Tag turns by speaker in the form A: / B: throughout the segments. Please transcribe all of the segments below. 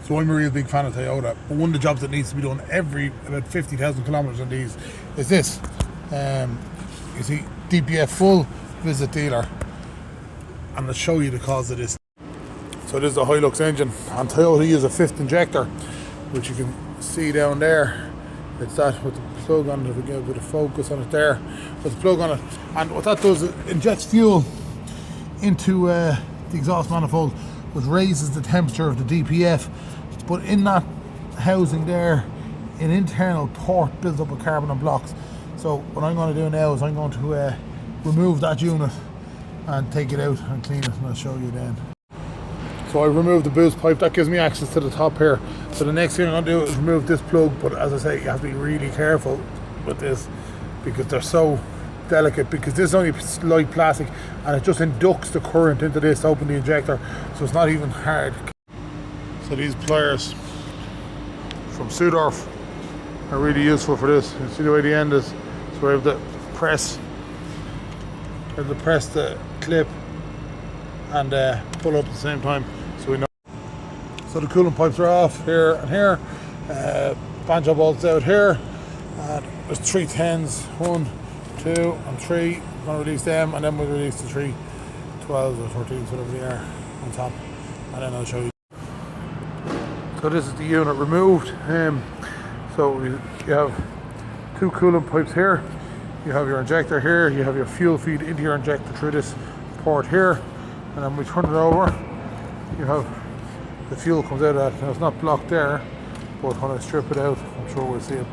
A: So I'm a real big fan of Toyota, but one of the jobs that needs to be done every about 50,000 kilometers on these is this. You see, DPF full visit dealer, and I'll show you the cause of this. So this is the Hilux engine, and Toyota uses a fifth injector, which you can see down there. It's that with the plug on it. If we get a bit of focus on it there, with the plug on it, and what that does, it injects fuel into the exhaust manifold, which raises the temperature of the DPF. But in that housing there, an internal port builds up with carbon and blocks. So what I'm going to do now is I'm going to remove that unit and take it out and clean it, and I'll show you then. So I removed the boost pipe. That gives me access to the top here. So the next thing I'm going to do is remove this plug, but as I say, you have to be really careful with this because they're so delicate, because this is only light plastic and it just inducts the current into this to open the injector, so it's not even hard. So these pliers from Sudorf are really useful for this. You see the way the end is, so I have to press the clip and pull up at the same time, so we know. So the coolant pipes are off here and here. Banjo bolts out here, and there's 3 10s, 1, 2 and 3. I'm going to release them, and then we'll release the 3 12s or 13s, whatever they are, on top, and then I'll show you. So this is the unit removed. So you have 2 coolant pipes here, you have your injector here, you have your fuel feed into your injector through this port here, and then we turn it over, you have the fuel comes out of that. Now it's not blocked there, but when I strip it out, I'm sure we'll see it.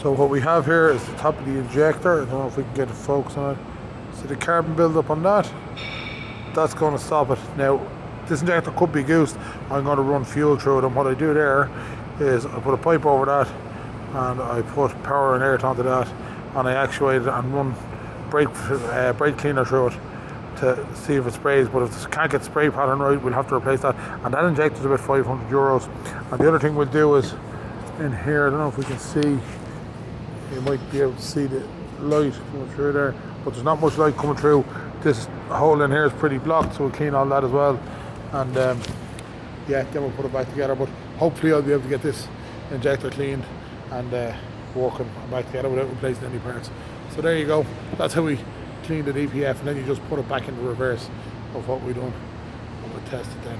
A: So what we have here is the top of the injector. I don't know if we can get a focus on it. So the carbon build-up on that, that's going to stop it. Now this injector could be goosed. I'm going to run fuel through it, and what I do there is I put a pipe over that, and I put power and air onto that, and I actuate it and run brake cleaner through it to see if it sprays. But if it can't get spray pattern right, we'll have to replace that, and that injector is about €500. And the other thing we'll do is in here, I don't know if we can see, you might be able to see the light coming through there, but there's not much light coming through. This hole in here is pretty blocked, so we'll clean all that as well, and yeah, then we'll put it back together. But hopefully I'll be able to get this injector cleaned and working back together without replacing any parts. So there you go, that's how we clean the DPF, and then you just put it back in the reverse of what we done, and we'll test it then.